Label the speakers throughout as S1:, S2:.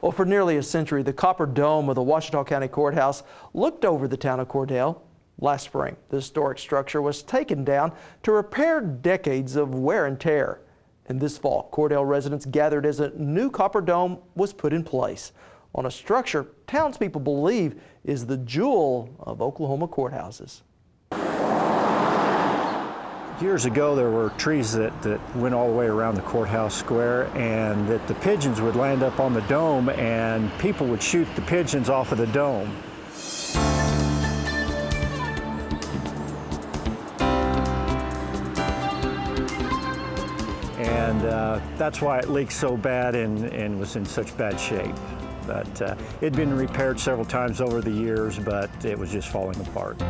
S1: Well, for nearly a century, the copper dome of the Ouachita County Courthouse looked over the town of Cordell. Last spring, the historic structure was taken down to repair decades of wear and tear. And this fall, Cordell residents gathered as a new copper dome was put in place on a structure townspeople believe is the jewel of Oklahoma courthouses.
S2: Years ago, there were trees that went all the way around the courthouse square, and that the pigeons would land up on the dome, and people would shoot the pigeons off of the dome. And that's why it leaked so bad and was in such bad shape. But it had been repaired several times over the years, but it was just falling apart.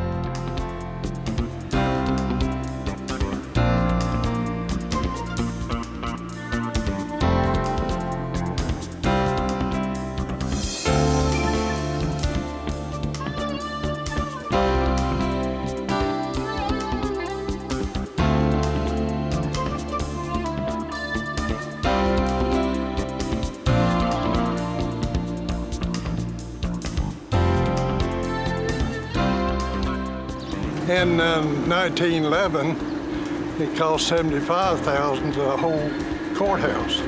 S3: In 1911, it cost $75,000 the whole courthouse.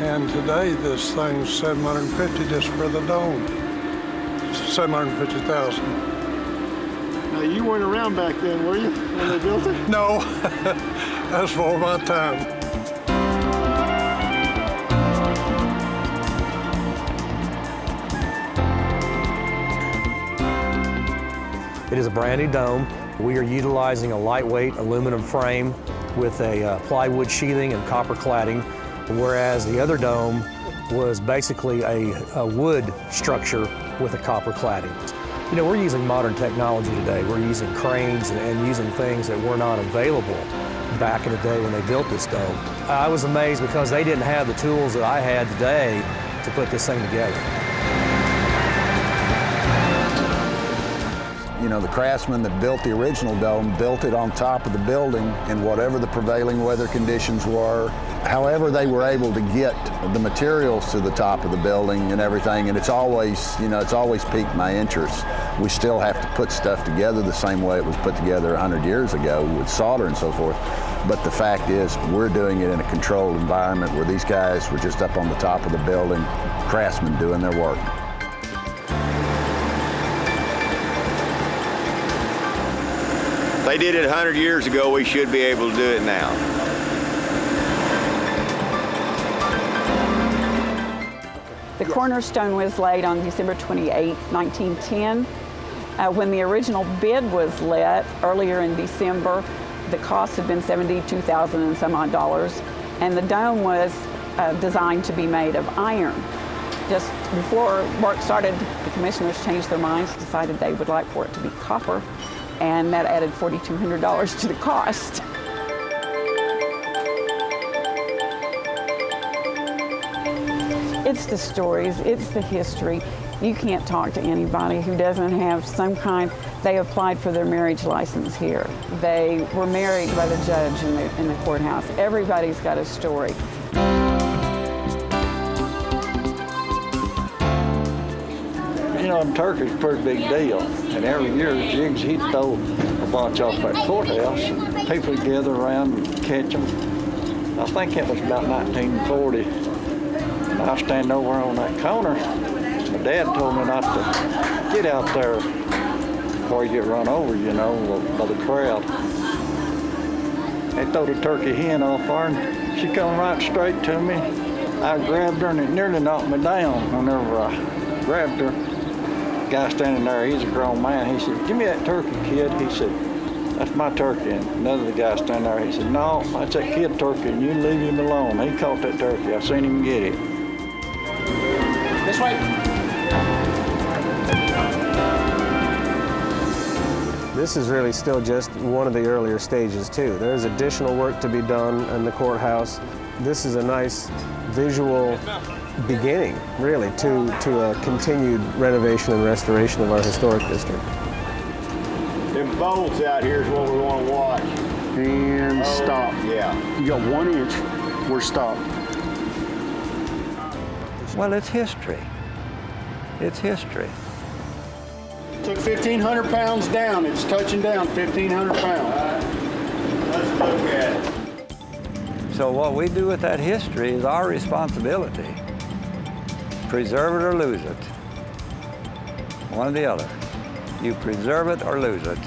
S3: And today, this thing's $750 just for the dome. $750,000.
S4: Now, you weren't around back then, were you, when they built it?
S3: No, that's before my time.
S5: It is a brand new dome. We are utilizing a lightweight aluminum frame with a plywood sheathing and copper cladding, whereas the other dome was basically a wood structure with a copper cladding. You know, we're using modern technology today. We're using cranes and using things that were not available back in the day when they built this dome. I was amazed because they didn't have the tools that I had today to put this thing together.
S6: You know, the craftsmen that built the original dome built it on top of the building in whatever the prevailing weather conditions were. However, they were able to get the materials to the top of the building and everything, and it's always, you know, it's always piqued my interest. We still have to put stuff together the same way it was put together 100 years ago with solder and so forth. But the fact is, we're doing it in a controlled environment where these guys were just up on the top of the building, craftsmen doing their work.
S7: They did it 100 years ago, we should be able to do it now.
S8: The cornerstone was laid on December 28, 1910. When the original bid was let earlier in December, the cost had been $72,000 and some odd dollars, and the dome was designed to be made of iron. Just before work started, the commissioners changed their minds, decided they would like for it to be copper, and that added $4,200 to the cost. It's the stories, it's the history. You can't talk to anybody who doesn't have some kind. They applied for their marriage license here. They were married by the judge in the courthouse. Everybody's got a story.
S4: You know, turkey's a pretty big deal. And every year, Jiggs, he'd throw a bunch off that courthouse, and people would gather around and catch them. I think it was about 1940. And I was standing over on that corner. My dad told me not to get out there before you get run over, you know, by the crowd. They threw the turkey hen off her, and she come right straight to me. I grabbed her, and it nearly knocked me down whenever I grabbed her. The guy standing there, he's a grown man. He said, "Give me that turkey, kid." He said, "That's my turkey." And another guy standing there, he said, "No, that's that kid turkey, and you leave him alone. He caught that turkey. I seen him get it."
S9: This way.
S10: This is really still just one of the earlier stages too. There's additional work to be done in the courthouse. This is a nice visual beginning, really, to a continued renovation and restoration of our historic district.
S7: Them bolts out here is what we want to watch.
S9: And stop.
S7: Yeah.
S9: You got 1 inch, we're stopped.
S11: Well, it's history. It's history.
S9: Took 1,500 pounds down. It's touching down 1,500 pounds. Let's look at it.
S11: So what we do with that history is our responsibility. Preserve it or lose it. One or the other. You preserve it or lose it.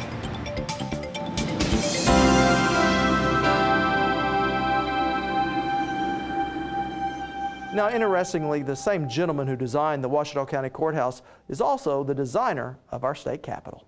S1: Now, interestingly, the same gentleman who designed the Ouachita County Courthouse is also the designer of our state capitol.